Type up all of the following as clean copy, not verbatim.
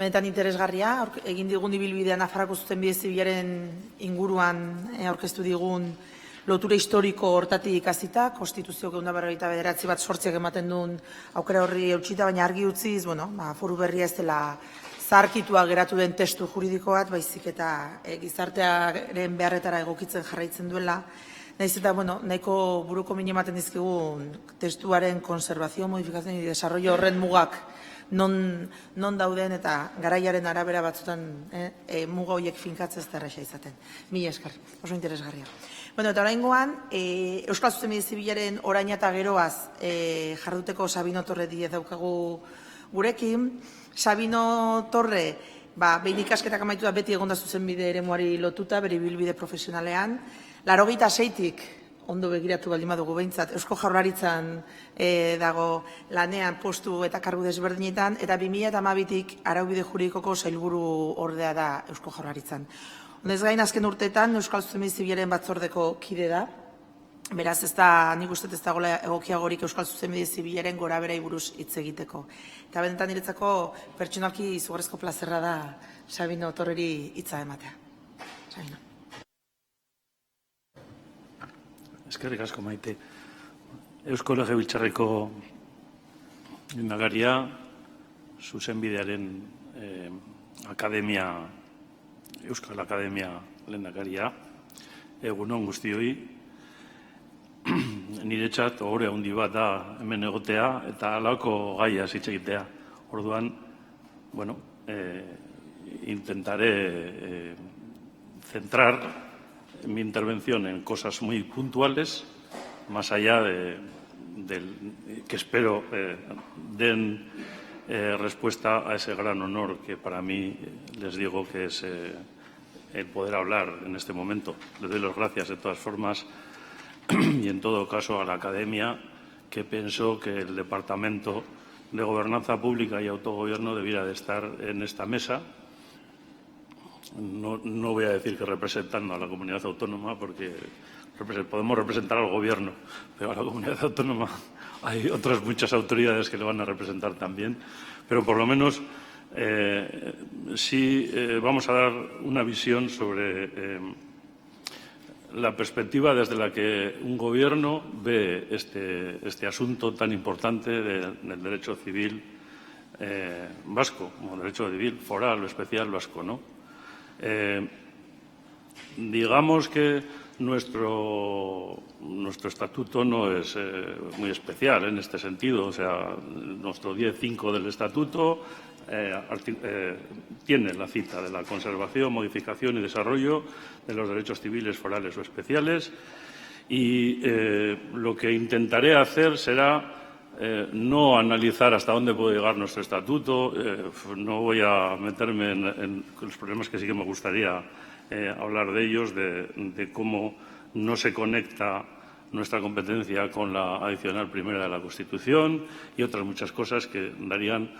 Benetan interesgarria, egin digun ibilbidea Nafarroako Zuzenbide Zibilaren inguruan aurkeztu digun lotura historiko hortatik ikasita, Konstituzioko 1949 bat sortziak ematen duen aukera horri eutsita, baina argi utziz, foru berria ez dela zaharkitua geratu den testu juridiko bat, baizik eta gizartearen beharretara egokitzen jarraitzen duela. Naiz eta, nahiko buruko min ematen dizkigun testuaren konservazio, modifikazio y desarrollo horren mugak non dauden eta garaiaren arabera batzutan muga horiek finkatzez eta erresa izaten. Mila esker, oso interesgarria. Eta oraingoan, Euskal Zuzenbide Zibilaren orain eta geroaz jarduteko Sabino Torre Diez daukagu gurekin. Sabino Torre, behin ikasketak amaitu da beti egonda zuzenbide eremuari lotuta, bere ibilbide profesionalean. 86-tik, ondo begiratu baldin badugu behintzat, Eusko Jaurlaritzan dago lanean postu eta kargu desberdinetan, eta 2012-tik araubide juridikoko sailburu ordea da Eusko Jaurlaritzan. Honez gain, azken urteetan Euskal Zuzenbide Zibilaren batzordeko kide da. Beraz, nik uste ez dagoela egokiagorik Euskal Zuzenbide Zibilaren goraberei buruz hitz egiteko. Eta benetan niretzako pertsonalki izugarrizko plazerra da Sabino Torreri hitza ematea. Sabino. Eskerrik asko, Maite. Eusko Legebiltzarreko lehendakaria, Zuzenbidearen Euskal Akademia lehendakaria, egun on guztioi, niretzat ohore handi bat da hemen egotea eta halako gaia hitz egitea. Orduan, intentaré centrar mi intervención en cosas muy puntuales, más allá que espero den respuesta a ese gran honor que para mí les digo que es el poder hablar en este momento. Les doy las gracias de todas formas y en todo caso a la Academia, que pensó que el Departamento de Gobernanza Pública y Autogobierno debiera de estar en esta mesa. No voy a decir que representando a la comunidad autónoma, porque podemos representar al Gobierno, pero a la comunidad autónoma hay otras muchas autoridades que le van a representar también. Pero por lo menos sí vamos a dar una visión sobre la perspectiva desde la que un Gobierno ve este asunto tan importante del derecho civil vasco, como derecho civil foral o especial vasco, ¿no? Digamos que nuestro estatuto no es muy especial en este sentido. O sea, nuestro 10.5 del estatuto tiene la cita de la conservación, modificación y desarrollo de los derechos civiles forales o especiales, y lo que intentaré hacer será no analizar hasta dónde puede llegar nuestro estatuto. No voy a meterme en los problemas que sí que me gustaría hablar de ellos, de cómo no se conecta nuestra competencia con la adicional primera de la Constitución y otras muchas cosas que darían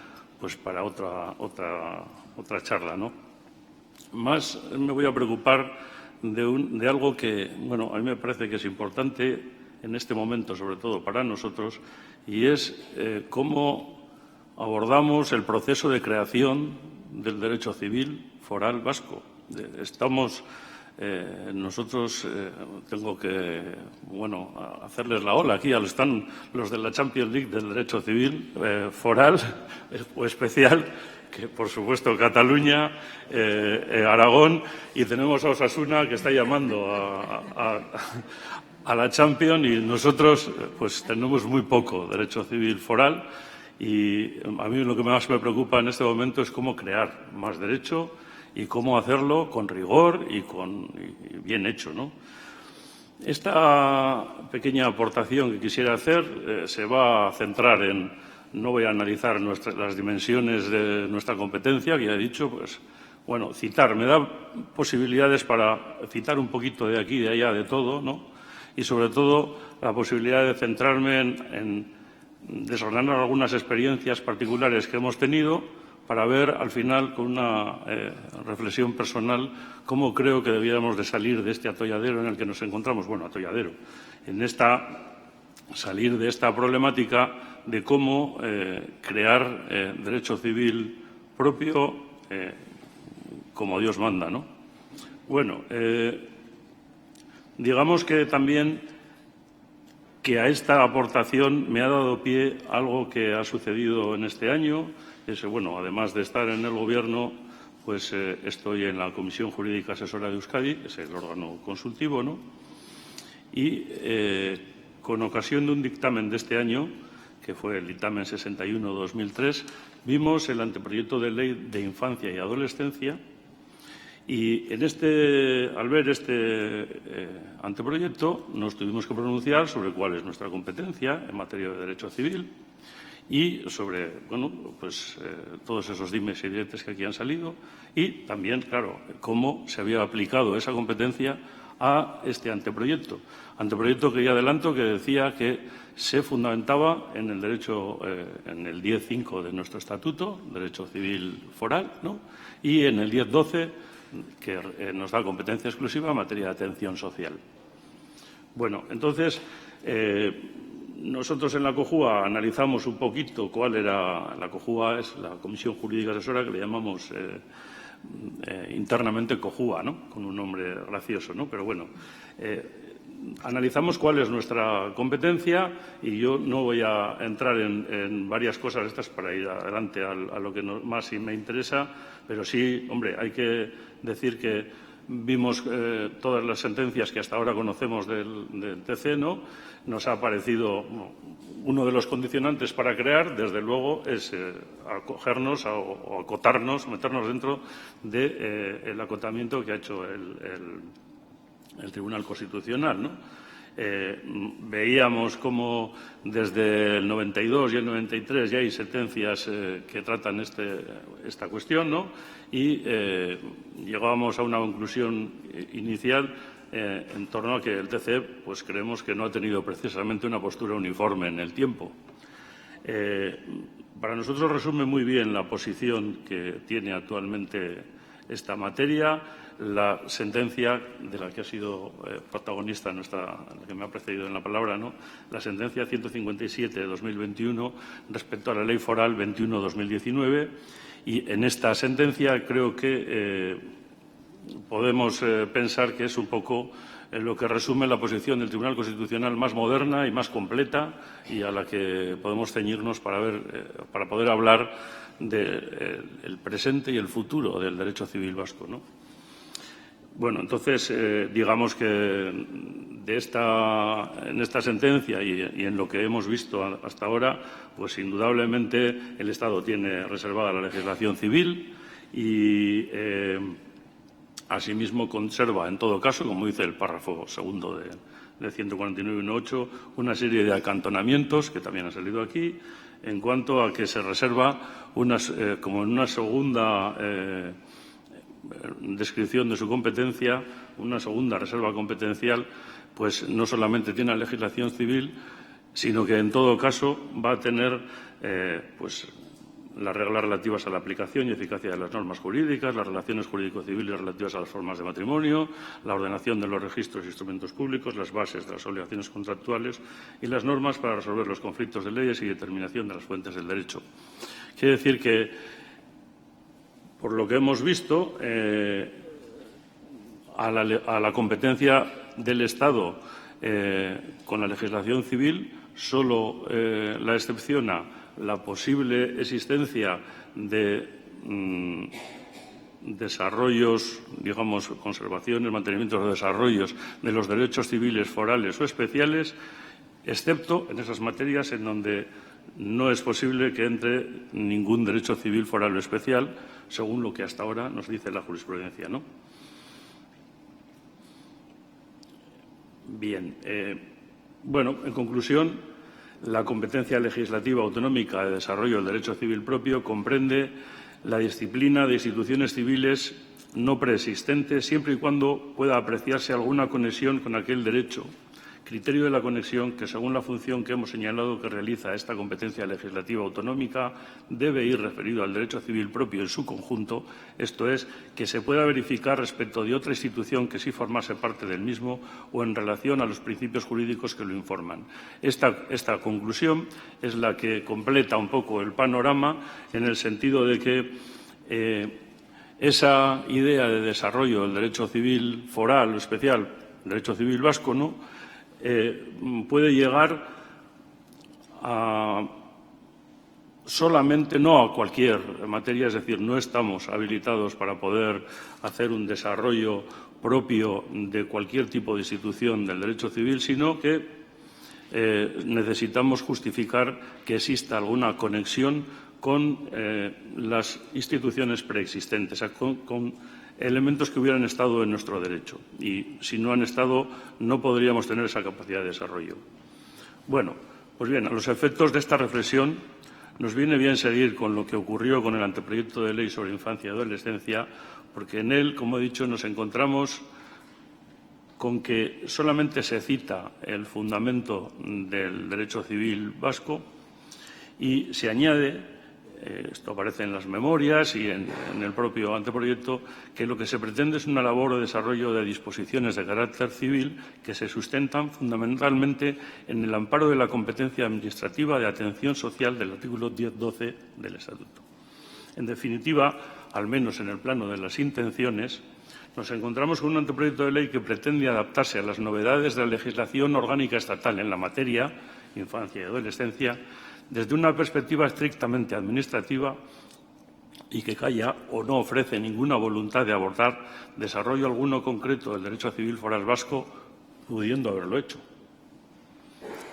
para otra charla, ¿no? Más me voy a preocupar de algo que, a mí me parece que es importante en este momento, sobre todo para nosotros, y es cómo abordamos el proceso de creación del derecho civil foral vasco. Nosotros tengo que, hacerles la ola aquí. Están los de la Champions League del derecho civil foral o especial, que por supuesto Cataluña, Aragón, y tenemos a Osasuna que está llamando a la Champions, y nosotros tenemos muy poco derecho civil foral, y a mí lo que más me preocupa en este momento es cómo crear más derecho y cómo hacerlo con rigor y bien hecho, ¿no? Esta pequeña aportación que quisiera hacer se va a centrar no voy a analizar las dimensiones de nuestra competencia, que ya he dicho, citar, me da posibilidades para citar un poquito de aquí, de allá, de todo, ¿no? Y sobre todo la posibilidad de centrarme en desordenar algunas experiencias particulares que hemos tenido, para ver al final, con una reflexión personal, cómo creo que debiéramos de salir de este atolladero en el que nos encontramos. Atolladero. Salir de esta problemática de cómo crear derecho civil propio como Dios manda, ¿no? Bueno, digamos que también que a esta aportación me ha dado pie algo que ha sucedido en este año. Bueno, además de estar en el Gobierno, pues estoy en la Comisión Jurídica Asesora de Euskadi, que es el órgano consultivo, ¿no? Y con ocasión de un dictamen de este año, que fue el dictamen 61/2003, vimos el anteproyecto de ley de infancia y adolescencia. Y al ver este anteproyecto, nos tuvimos que pronunciar sobre cuál es nuestra competencia en materia de derecho civil y sobre, bueno, pues todos esos dimes y diretes que aquí han salido y también, claro, cómo se había aplicado esa competencia a este anteproyecto. Anteproyecto que ya adelanto que decía que se fundamentaba en el derecho, en el 10.5 de nuestro estatuto, derecho civil foral, ¿no? Y en el 10.12 que nos da competencia exclusiva en materia de atención social. Bueno, entonces, nosotros en la COJUA analizamos un poquito cuál era. La COJUA es la Comisión Jurídica Asesora, que le llamamos internamente COJUA, ¿no? Con un nombre gracioso, ¿no? Pero bueno, analizamos cuál es nuestra competencia y yo no voy a entrar en varias cosas estas para ir adelante a lo que más me interesa, pero sí, hombre, hay que decir que vimos todas las sentencias que hasta ahora conocemos del TC, ¿no? Nos ha parecido uno de los condicionantes para crear, desde luego, es acogernos o acotarnos, meternos dentro del acotamiento que ha hecho el Tribunal Constitucional, ¿no? Veíamos cómo desde el 92 y el 93 ya hay sentencias que tratan esta cuestión, ¿no? Y llegábamos a una conclusión inicial en torno a que el TC, pues creemos que no ha tenido precisamente una postura uniforme en el tiempo. Para nosotros resume muy bien la posición que tiene actualmente esta materia la sentencia de la que ha sido protagonista la que me ha precedido en la palabra, ¿no? La sentencia 157 de 2021 respecto a la Ley Foral 21/2019 y en esta sentencia creo que podemos pensar que es un poco lo que resume la posición del Tribunal Constitucional más moderna y más completa y a la que podemos ceñirnos para poder hablar del presente y el futuro del derecho civil vasco, ¿no? Bueno, entonces, digamos que en esta sentencia y en lo que hemos visto hasta ahora, pues indudablemente el Estado tiene reservada la legislación civil y asimismo conserva, en todo caso, como dice el párrafo segundo de 149.1.8, una serie de acantonamientos que también han salido aquí, en cuanto a que se reserva como en una segunda descripción de su competencia, una segunda reserva competencial, pues no solamente tiene la legislación civil, sino que en todo caso va a tener pues las reglas relativas a la aplicación y eficacia de las normas jurídicas, las relaciones jurídico-civiles relativas a las formas de matrimonio, la ordenación de los registros e instrumentos públicos, las bases de las obligaciones contractuales y las normas para resolver los conflictos de leyes y determinación de las fuentes del derecho. Quiere decir que, por lo que hemos visto, a la competencia del Estado con la legislación civil solo la excepciona la posible existencia de desarrollos, digamos, conservaciones, mantenimientos o desarrollos de los derechos civiles forales o especiales, excepto en esas materias en donde no es posible que entre ningún derecho civil foral o especial, según lo que hasta ahora nos dice la jurisprudencia, ¿no? Bien, bueno, en conclusión, la competencia legislativa autonómica de desarrollo del derecho civil propio comprende la disciplina de instituciones civiles no preexistentes, siempre y cuando pueda apreciarse alguna conexión con aquel derecho, criterio de la conexión que, según la función que hemos señalado que realiza esta competencia legislativa autonómica, debe ir referido al derecho civil propio en su conjunto, esto es, que se pueda verificar respecto de otra institución que sí formase parte del mismo o en relación a los principios jurídicos que lo informan. Esta conclusión es la que completa un poco el panorama en el sentido de que esa idea de desarrollo del derecho civil foral o especial, derecho civil vasco, ¿no?, puede llegar a solamente, no a cualquier materia, es decir, no estamos habilitados para poder hacer un desarrollo propio de cualquier tipo de institución del derecho civil, sino que necesitamos justificar que exista alguna conexión con las instituciones preexistentes, con elementos que hubieran estado en nuestro derecho. Y si no han estado, no podríamos tener esa capacidad de desarrollo. Bueno, pues bien, a los efectos de esta reflexión, nos viene bien seguir con lo que ocurrió con el anteproyecto de ley sobre infancia y adolescencia, porque en él, como he dicho, nos encontramos con que solamente se cita el fundamento del derecho civil vasco y se añade, esto aparece en las memorias y en el propio anteproyecto, que lo que se pretende es una labor de desarrollo de disposiciones de carácter civil que se sustentan fundamentalmente en el amparo de la competencia administrativa de atención social del artículo 10.12 del Estatuto. En definitiva, al menos en el plano de las intenciones, nos encontramos con un anteproyecto de ley que pretende adaptarse a las novedades de la legislación orgánica estatal en la materia, infancia y adolescencia, desde una perspectiva estrictamente administrativa y que calla o no ofrece ninguna voluntad de abordar desarrollo alguno concreto del derecho civil foral vasco, pudiendo haberlo hecho.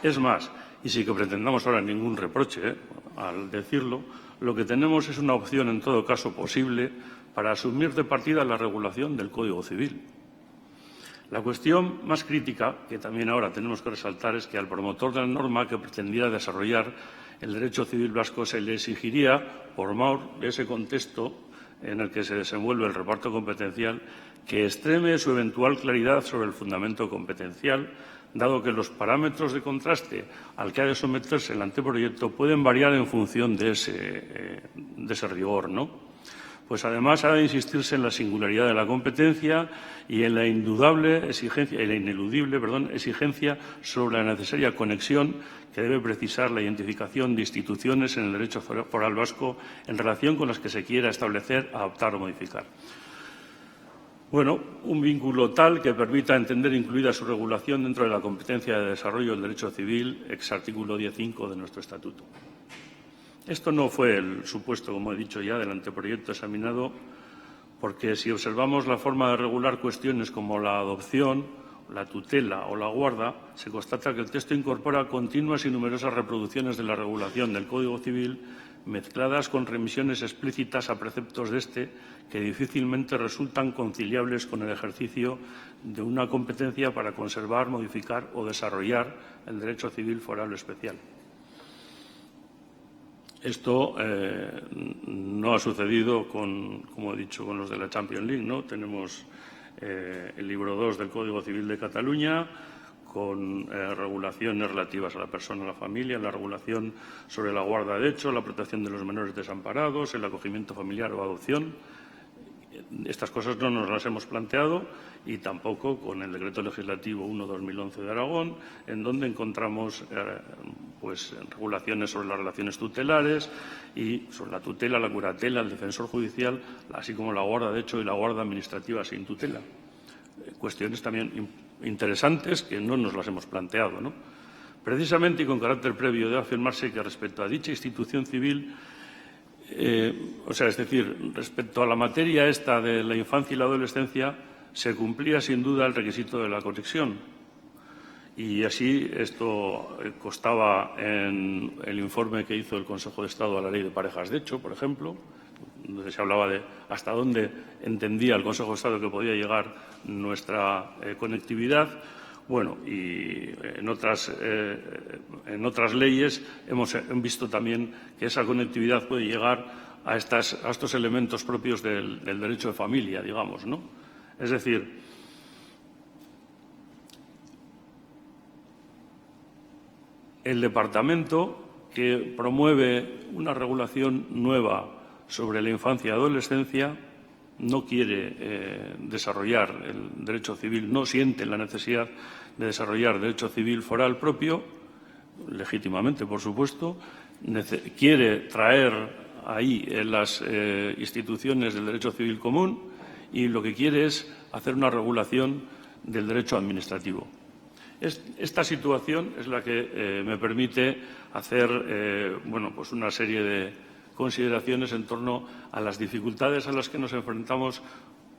Es más, y sin que pretendamos ahora ningún reproche al decirlo, lo que tenemos es una opción en todo caso posible para asumir de partida la regulación del Código Civil. La cuestión más crítica, que también ahora tenemos que resaltar, es que al promotor de la norma que pretendía desarrollar el derecho civil vasco se le exigiría, por mor de ese contexto en el que se desenvuelve el reparto competencial, que extreme su eventual claridad sobre el fundamento competencial, dado que los parámetros de contraste al que ha de someterse el anteproyecto pueden variar en función de ese rigor, ¿no? Pues además ha de insistirse en la singularidad de la competencia y en la ineludible exigencia sobre la necesaria conexión que debe precisar la identificación de instituciones en el derecho foral vasco en relación con las que se quiera establecer, adaptar o modificar. Bueno, un vínculo tal que permita entender incluida su regulación dentro de la competencia de desarrollo del derecho civil, ex artículo 10.5 de nuestro Estatuto. Esto no fue el supuesto, como he dicho ya, del anteproyecto examinado, porque si observamos la forma de regular cuestiones como la adopción, la tutela o la guarda, se constata que el texto incorpora continuas y numerosas reproducciones de la regulación del Código Civil, mezcladas con remisiones explícitas a preceptos de este que difícilmente resultan conciliables con el ejercicio de una competencia para conservar, modificar o desarrollar el derecho civil foral o especial. Esto no ha sucedido como he dicho, con los de la Champions League, ¿no? Tenemos el libro 2 del Código Civil de Cataluña, con regulaciones relativas a la persona, a la familia, la regulación sobre la guarda de hecho, la protección de los menores desamparados, el acogimiento familiar o adopción. Estas cosas no nos las hemos planteado y tampoco con el Decreto Legislativo 1/2011 de Aragón, en donde encontramos regulaciones sobre las relaciones tutelares y sobre la tutela, la curatela, el defensor judicial, así como la guarda de hecho y la guarda administrativa sin tutela. Cuestiones también interesantes que no nos las hemos planteado, ¿no? Precisamente y con carácter previo debe afirmarse que respecto a dicha institución civil, es decir, respecto a la materia esta de la infancia y la adolescencia, se cumplía sin duda el requisito de la conexión. Y así esto constaba en el informe que hizo el Consejo de Estado a la Ley de Parejas de Hecho, por ejemplo, donde se hablaba de hasta dónde entendía el Consejo de Estado que podía llegar nuestra conectividad. Bueno, y en otras leyes hemos visto también que esa conectividad puede llegar a estos elementos propios del derecho de familia, digamos, ¿no? Es decir, el departamento que promueve una regulación nueva sobre la infancia y adolescencia no quiere desarrollar el derecho civil, no siente la necesidad de desarrollar derecho civil foral propio, legítimamente, por supuesto, quiere traer ahí en las instituciones del derecho civil común y lo que quiere es hacer una regulación del derecho administrativo. Esta situación es la que me permite hacer pues una serie de consideraciones en torno a las dificultades a las que nos enfrentamos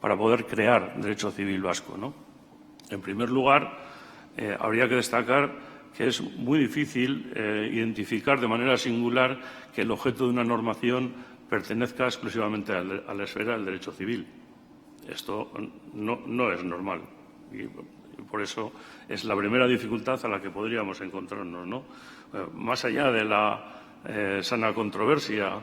para poder crear derecho civil vasco, ¿no? En primer lugar, habría que destacar que es muy difícil identificar de manera singular que el objeto de una normación pertenezca exclusivamente a la esfera del derecho civil. Esto no es normal y por eso es la primera dificultad a la que podríamos encontrarnos, ¿no? Más allá de la sana controversia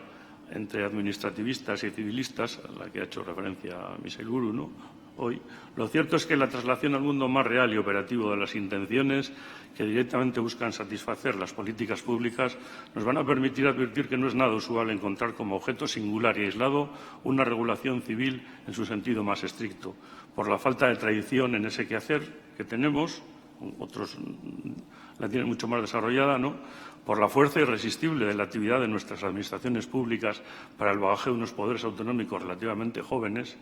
entre administrativistas y civilistas, a la que ha hecho referencia Michel Guru, ¿no?, hoy, lo cierto es que la traslación al mundo más real y operativo de las intenciones que directamente buscan satisfacer las políticas públicas nos van a permitir advertir que no es nada usual encontrar como objeto singular y aislado una regulación civil en su sentido más estricto, por la falta de tradición en ese quehacer que tenemos, otros la tienen mucho más desarrollada, ¿no?, por la fuerza irresistible de la actividad de nuestras administraciones públicas para el bagaje de unos poderes autonómicos relativamente jóvenes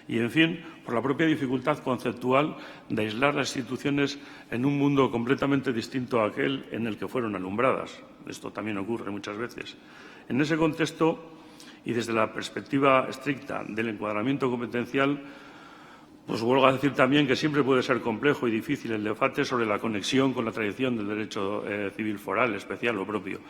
y, en fin, por la propia dificultad conceptual de aislar las instituciones en un mundo completamente distinto a aquel en el que fueron alumbradas. Esto también ocurre muchas veces. En ese contexto, y desde la perspectiva estricta del encuadramiento competencial, pues vuelvo a decir también que siempre puede ser complejo y difícil el debate sobre la conexión con la tradición del derecho civil foral, especial o propio.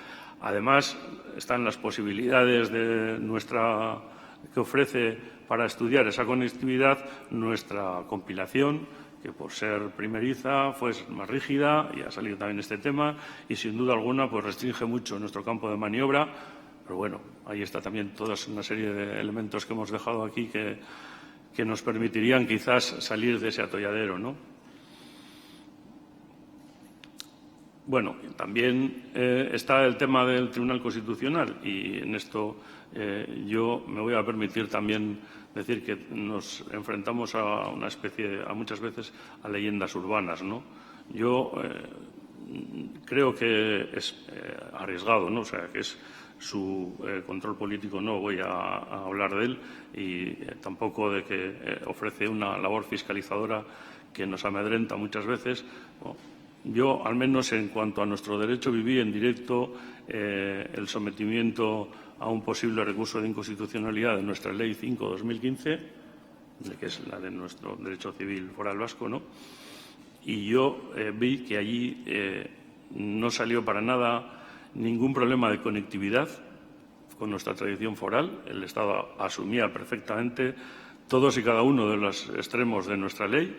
Además, están las posibilidades que ofrece para estudiar esa conectividad nuestra compilación, que por ser primeriza fue más rígida, y ha salido también este tema, y sin duda alguna pues restringe mucho nuestro campo de maniobra. Pero bueno, ahí está también toda una serie de elementos que hemos dejado aquí que nos permitirían quizás salir de ese atolladero, ¿no? Bueno, también está el tema del Tribunal Constitucional y en esto yo me voy a permitir también decir que nos enfrentamos a una especie, a muchas veces, a leyendas urbanas, ¿no? Yo creo que es arriesgado, ¿no? O sea, que es su control político, no voy a hablar de él, y tampoco de que ofrece una labor fiscalizadora que nos amedrenta muchas veces. Yo, al menos en cuanto a nuestro derecho, viví en directo el sometimiento a un posible recurso de inconstitucionalidad de nuestra Ley 5/2015, que es la de nuestro derecho civil foral vasco, ¿no? Y yo vi que allí no salió para nada ningún problema de conectividad con nuestra tradición foral. El Estado asumía perfectamente todos y cada uno de los extremos de nuestra ley.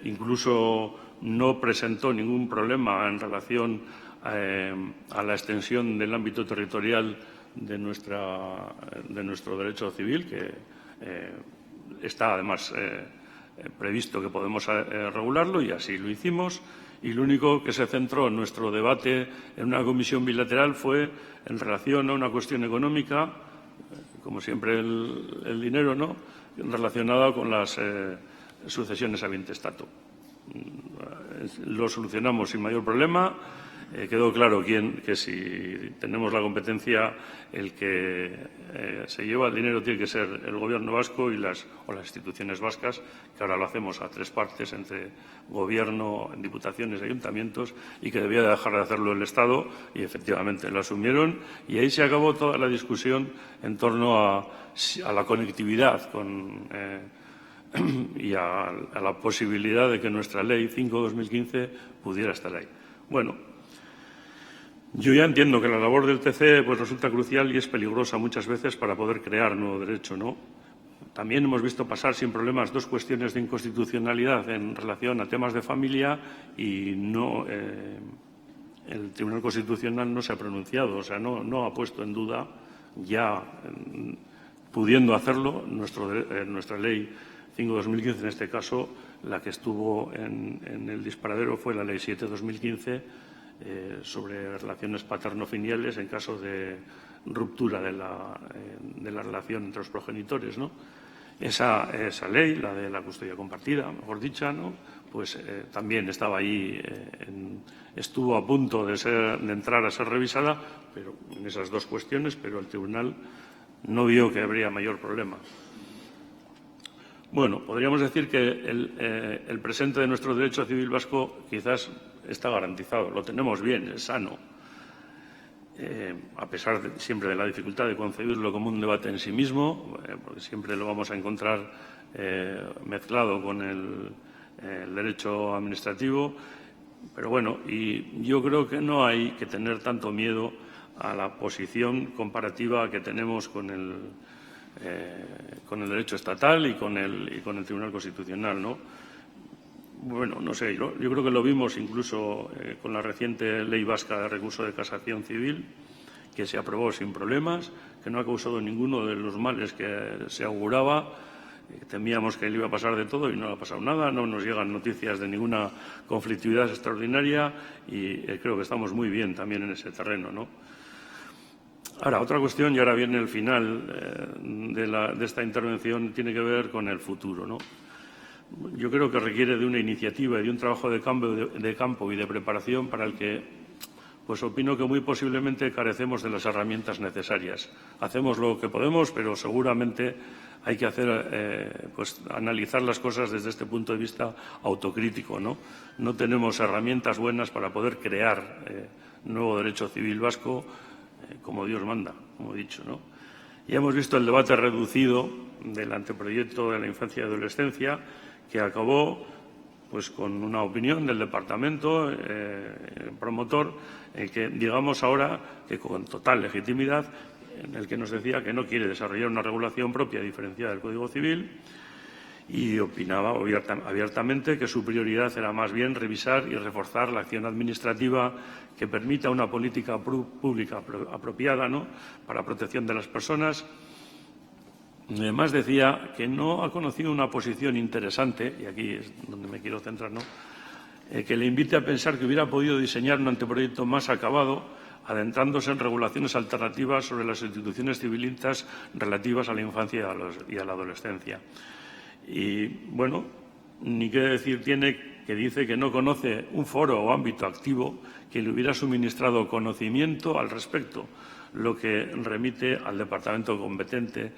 Incluso no presentó ningún problema en relación a la extensión del ámbito territorial de nuestro derecho civil, que está además previsto que podemos regularlo, y así lo hicimos. Y lo único que se centró en nuestro debate en una comisión bilateral fue en relación a una cuestión económica, como siempre el dinero, ¿no?, relacionada con las sucesiones a vientestato. Lo solucionamos sin mayor problema. Quedó claro que si tenemos la competencia, el que se lleva el dinero tiene que ser el Gobierno vasco o las instituciones vascas, que ahora lo hacemos a tres partes, entre Gobierno, diputaciones y ayuntamientos, y que debía dejar de hacerlo el Estado, y efectivamente lo asumieron. Y ahí se acabó toda la discusión en torno a la conectividad y a la posibilidad de que nuestra Ley 5/2015 pudiera estar ahí. Bueno, yo ya entiendo que la labor del TC pues resulta crucial y es peligrosa muchas veces para poder crear nuevo derecho, ¿no? También hemos visto pasar sin problemas dos cuestiones de inconstitucionalidad en relación a temas de familia y no el Tribunal Constitucional no se ha pronunciado, o sea, no ha puesto en duda, ya pudiendo hacerlo, nuestra Ley 5/2015, en este caso, la que estuvo en el disparadero fue la Ley 7/2015, sobre relaciones paterno-filiales en caso de ruptura de la relación entre los progenitores, ¿no? Esa ley, la de la custodia compartida, mejor dicha, ¿no? Pues también estaba ahí, estuvo a punto de entrar a ser revisada, pero en esas dos cuestiones, pero el tribunal no vio que habría mayor problema. Bueno, podríamos decir que el presente de nuestro derecho civil vasco quizás está garantizado, lo tenemos bien, es sano, a pesar siempre de la dificultad de concebirlo como un debate en sí mismo, porque siempre lo vamos a encontrar mezclado con el derecho administrativo, pero bueno, y yo creo que no hay que tener tanto miedo a la posición comparativa que tenemos con el derecho estatal y con el Tribunal Constitucional, ¿no? Bueno, no sé, yo creo que lo vimos incluso con la reciente Ley Vasca de Recurso de Casación Civil, que se aprobó sin problemas, que no ha causado ninguno de los males que se auguraba. Temíamos que le iba a pasar de todo y no le ha pasado nada, no nos llegan noticias de ninguna conflictividad extraordinaria y creo que estamos muy bien también en ese terreno, ¿no? Ahora, otra cuestión, y ahora viene el final de esta intervención, tiene que ver con el futuro, ¿no? Yo creo que requiere de una iniciativa y de un trabajo de campo y de preparación para el que, pues opino que muy posiblemente carecemos de las herramientas necesarias. Hacemos lo que podemos, pero seguramente hay que hacer, pues analizar las cosas desde este punto de vista autocrítico, ¿no? No tenemos herramientas buenas para poder crear nuevo derecho civil vasco como Dios manda, como he dicho, ¿no? Ya hemos visto el debate reducido del anteproyecto de la infancia y adolescencia, que acabó pues con una opinión del departamento promotor, que digamos ahora que con total legitimidad, en el que nos decía que no quiere desarrollar una regulación propia diferenciada del Código Civil y opinaba abiertamente que su prioridad era más bien revisar y reforzar la acción administrativa que permita una política pública apropiada, ¿no?, para protección de las personas. Además decía que no ha conocido una posición interesante, y aquí es donde me quiero centrar, ¿no?, que le invite a pensar que hubiera podido diseñar un anteproyecto más acabado, adentrándose en regulaciones alternativas sobre las instituciones civilistas relativas a la infancia y a la adolescencia. Y, bueno, ni qué decir tiene que dice que no conoce un foro o ámbito activo que le hubiera suministrado conocimiento al respecto, lo que remite al departamento competente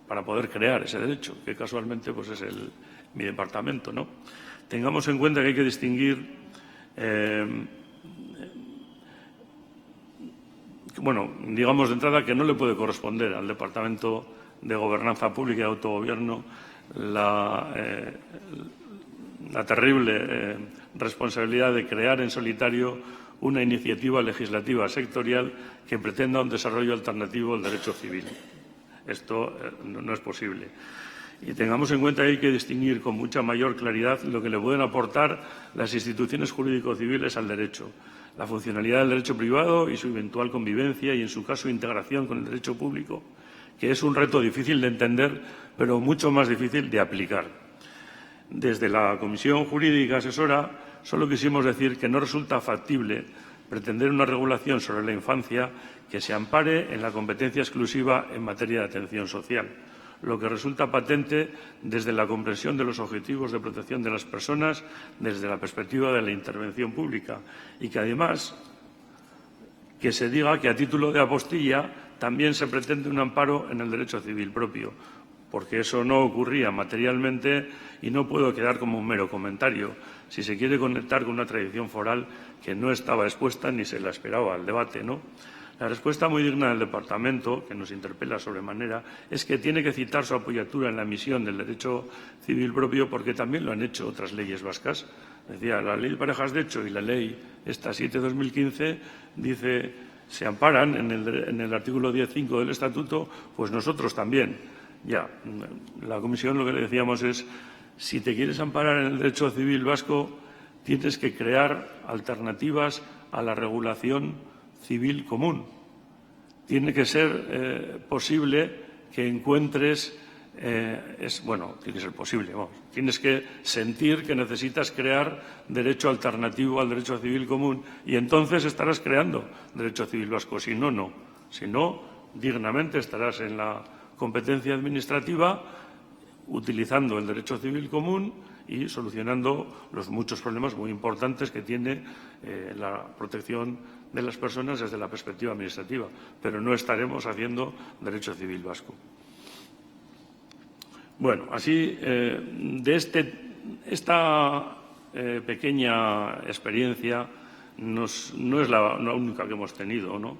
para poder crear ese derecho, que casualmente pues es mi departamento, ¿no? Tengamos en cuenta que hay que distinguir, bueno, digamos de entrada que no le puede corresponder al Departamento de Gobernanza Pública y Autogobierno la terrible responsabilidad de crear en solitario una iniciativa legislativa sectorial que pretenda un desarrollo alternativo del derecho civil. Esto no es posible. Y tengamos en cuenta que hay que distinguir con mucha mayor claridad lo que le pueden aportar las instituciones jurídico-civiles al derecho, la funcionalidad del derecho privado y su eventual convivencia y, en su caso, integración con el derecho público, que es un reto difícil de entender, pero mucho más difícil de aplicar. Desde la Comisión Jurídica Asesora solo quisimos decir que no resulta factible pretender una regulación sobre la infancia que se ampare en la competencia exclusiva en materia de atención social, lo que resulta patente desde la comprensión de los objetivos de protección de las personas desde la perspectiva de la intervención pública y que, además, que se diga que a título de apostilla también se pretende un amparo en el derecho civil propio, porque eso no ocurría materialmente y no puede quedar como un mero comentario si se quiere conectar con una tradición foral que no estaba expuesta ni se la esperaba al debate, ¿no? La respuesta muy digna del departamento, que nos interpela sobremanera, es que tiene que citar su apoyatura en la emisión del derecho civil propio porque también lo han hecho otras leyes vascas. Decía, la Ley de Parejas de Hecho y la Ley esta 7/2015 dice, se amparan en el artículo 10.5 del Estatuto, pues nosotros también. Ya, la Comisión lo que le decíamos es, si te quieres amparar en el derecho civil vasco, tienes que crear alternativas a la regulación civil común. Tiene que ser posible que encuentres, tiene que ser posible, vamos, tienes que sentir que necesitas crear derecho alternativo al derecho civil común y entonces estarás creando derecho civil vasco, si no, no. Si no, dignamente estarás en la competencia administrativa, utilizando el derecho civil común y solucionando los muchos problemas muy importantes que tiene la protección de las personas desde la perspectiva administrativa, pero no estaremos haciendo derecho civil vasco. Bueno, así, de esta pequeña experiencia no es la única que hemos tenido, ¿no?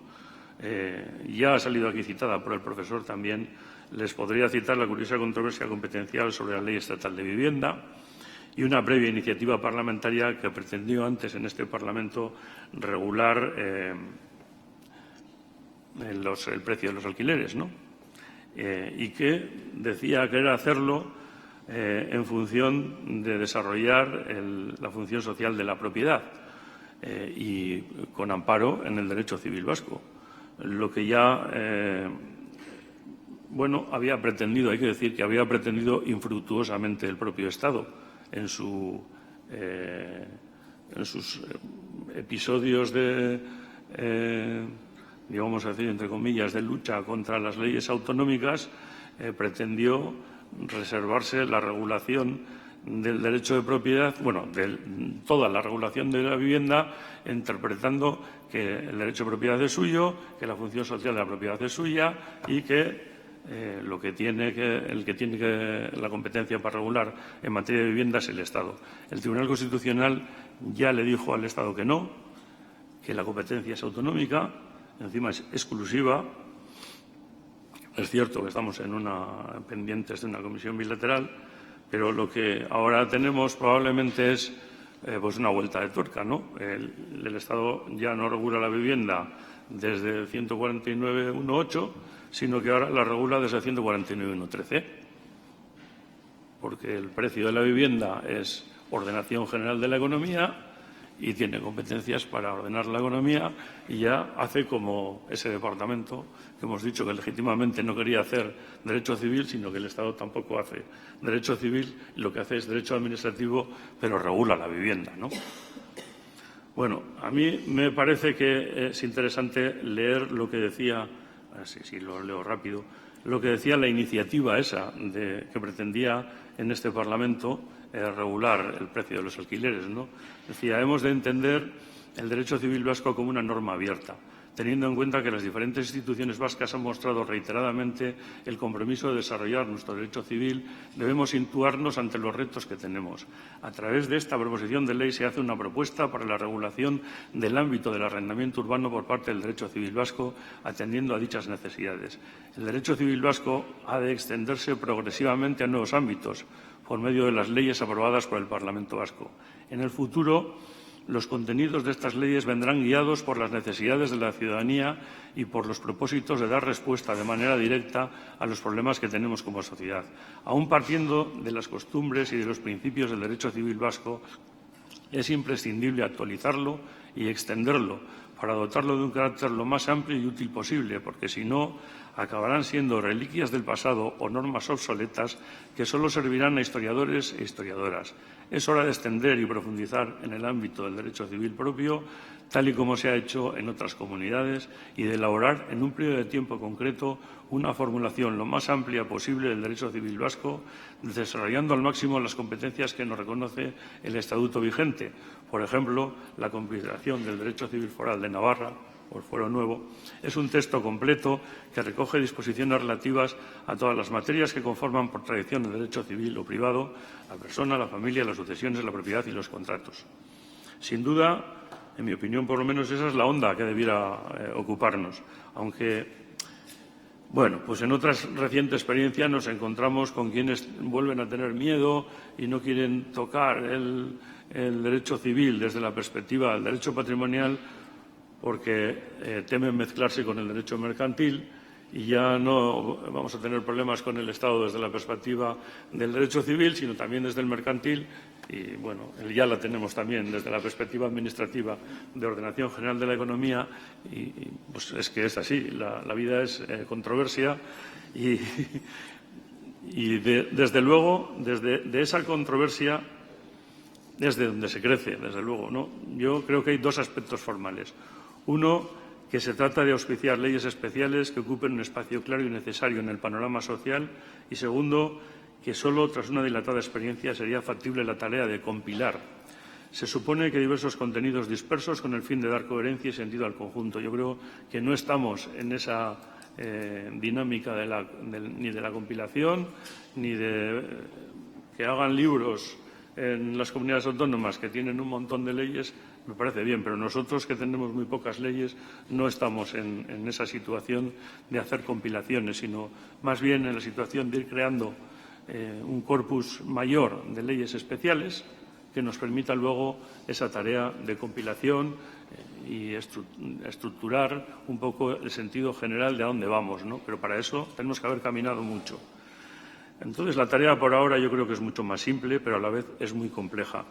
Ya ha salido aquí citada por el profesor también. Les podría citar la curiosa controversia competencial sobre la Ley Estatal de Vivienda y una previa iniciativa parlamentaria que pretendió antes en este Parlamento regular el precio de los alquileres, ¿no? Y que decía que era hacerlo en función de desarrollar la función social de la propiedad y con amparo en el derecho civil vasco. Lo que ya había pretendido, hay que decir que había pretendido infructuosamente el propio Estado en sus episodios de, digamos así, entre comillas, de lucha contra las leyes autonómicas, pretendió reservarse la regulación del derecho de propiedad, de toda la regulación de la vivienda, interpretando que el derecho de propiedad es suyo, que la función social de la propiedad es suya y que el que tiene la competencia para regular en materia de vivienda es el Estado. El Tribunal Constitucional ya le dijo al Estado que no, que la competencia es autonómica, encima es exclusiva. Es cierto que estamos pendientes de una comisión bilateral, pero lo que ahora tenemos probablemente es una vuelta de tuerca, ¿no? El Estado ya no regula la vivienda desde el 149.1.8, sino que ahora la regula desde el 149.1.13, porque el precio de la vivienda es ordenación general de la economía y tiene competencias para ordenar la economía y ya hace como ese departamento que hemos dicho que legítimamente no quería hacer derecho civil, sino que el Estado tampoco hace derecho civil, lo que hace es derecho administrativo, pero regula la vivienda, ¿no? Bueno, a mí me parece que es interesante leer lo que decía, si lo leo rápido, lo que decía la iniciativa esa que pretendía en este Parlamento regular el precio de los alquileres, ¿no? Decía, hemos de entender el derecho civil vasco como una norma abierta, teniendo en cuenta que las diferentes instituciones vascas han mostrado reiteradamente el compromiso de desarrollar nuestro derecho civil, debemos situarnos ante los retos que tenemos. A través de esta proposición de ley se hace una propuesta para la regulación del ámbito del arrendamiento urbano por parte del derecho civil vasco, atendiendo a dichas necesidades. El derecho civil vasco ha de extenderse progresivamente a nuevos ámbitos, por medio de las leyes aprobadas por el Parlamento vasco. En el futuro, los contenidos de estas leyes vendrán guiados por las necesidades de la ciudadanía y por los propósitos de dar respuesta de manera directa a los problemas que tenemos como sociedad. Aún partiendo de las costumbres y de los principios del derecho civil vasco, es imprescindible actualizarlo y extenderlo para dotarlo de un carácter lo más amplio y útil posible, porque si no, acabarán siendo reliquias del pasado o normas obsoletas que solo servirán a historiadores e historiadoras. Es hora de extender y profundizar en el ámbito del derecho civil propio, tal y como se ha hecho en otras comunidades, y de elaborar en un periodo de tiempo concreto una formulación lo más amplia posible del derecho civil vasco, desarrollando al máximo las competencias que nos reconoce el Estatuto vigente. Por ejemplo, la consideración del derecho civil foral de Navarra, o el Fuero Nuevo, es un texto completo que recoge disposiciones relativas a todas las materias que conforman por tradición el derecho civil o privado, la persona, la familia, las sucesiones, la propiedad y los contratos. Sin duda, en mi opinión, por lo menos esa es la onda que debiera ocuparnos, aunque pues en otras recientes experiencias nos encontramos con quienes vuelven a tener miedo y no quieren tocar el derecho civil desde la perspectiva del derecho patrimonial porque temen mezclarse con el derecho mercantil y ya no vamos a tener problemas con el Estado desde la perspectiva del derecho civil, sino también desde el mercantil y, ya la tenemos también desde la perspectiva administrativa de ordenación general de la economía y pues es que es así, la vida es controversia y desde luego, de esa controversia es de donde se crece, desde luego, ¿no? Yo creo que hay dos aspectos formales. Uno, que se trata de auspiciar leyes especiales que ocupen un espacio claro y necesario en el panorama social y, segundo, que solo tras una dilatada experiencia sería factible la tarea de compilar. Se supone que diversos contenidos dispersos con el fin de dar coherencia y sentido al conjunto. Yo creo que no estamos en esa dinámica ni de la compilación ni de que hagan libros en las comunidades autónomas que tienen un montón de leyes. Me parece bien, pero nosotros, que tenemos muy pocas leyes, no estamos en esa situación de hacer compilaciones, sino más bien en la situación de ir creando un corpus mayor de leyes especiales que nos permita luego esa tarea de compilación y estructurar un poco el sentido general de a dónde vamos, ¿no? Pero para eso tenemos que haber caminado mucho. Entonces, la tarea por ahora yo creo que es mucho más simple, pero a la vez es muy compleja.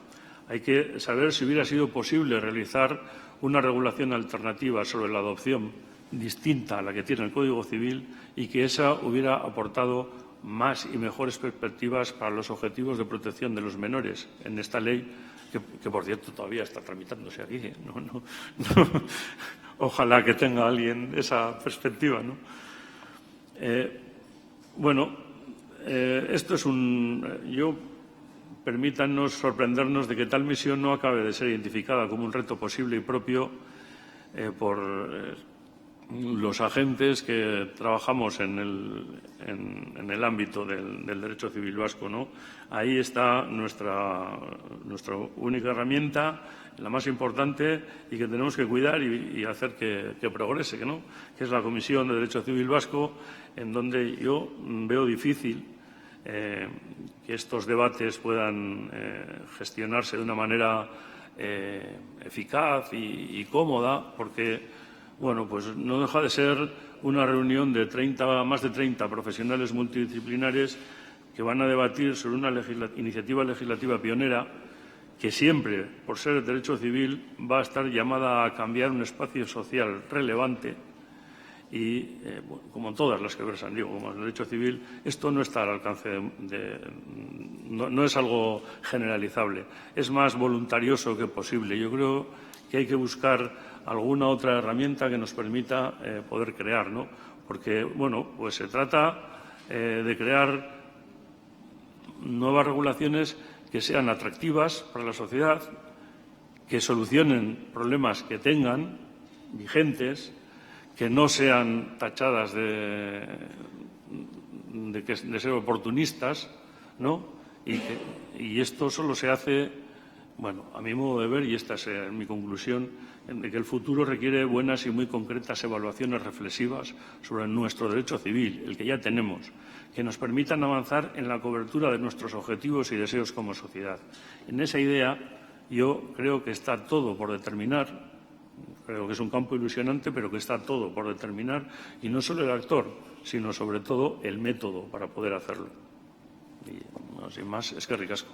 Hay que saber si hubiera sido posible realizar una regulación alternativa sobre la adopción distinta a la que tiene el Código Civil y que esa hubiera aportado más y mejores perspectivas para los objetivos de protección de los menores en esta ley, que por cierto todavía está tramitándose aquí. Ojalá que tenga alguien esa perspectiva, ¿no? Esto es permítanos sorprendernos de que tal misión no acabe de ser identificada como un reto posible y propio por los agentes que trabajamos en el ámbito del derecho civil vasco, ¿no? Ahí está nuestra única herramienta, la más importante y que tenemos que cuidar y hacer que progrese, ¿no? Que es la Comisión de Derecho Civil Vasco, en donde yo veo difícil que estos debates puedan gestionarse de una manera eficaz y cómoda, porque pues no deja de ser una reunión de más de 30 profesionales multidisciplinares que van a debatir sobre una iniciativa legislativa pionera que siempre, por ser el derecho civil, va a estar llamada a cambiar un espacio social relevante y, como todas las que versan, como el derecho civil, esto no está al alcance no es algo generalizable, es más voluntarioso que posible. Yo creo que hay que buscar alguna otra herramienta que nos permita poder crear, ¿no? Porque, pues se trata de crear nuevas regulaciones que sean atractivas para la sociedad, que solucionen problemas que tengan vigentes, que no sean tachadas de ser oportunistas, ¿no? Y esto solo se hace, a mi modo de ver, y esta es mi conclusión, de que el futuro requiere buenas y muy concretas evaluaciones reflexivas sobre nuestro derecho civil, el que ya tenemos, que nos permitan avanzar en la cobertura de nuestros objetivos y deseos como sociedad. En esa idea yo creo que está todo por determinar. Creo que es un campo ilusionante, pero que está todo por determinar, y no solo el actor, sino sobre todo el método para poder hacerlo. Y sin más, eskerrik asko.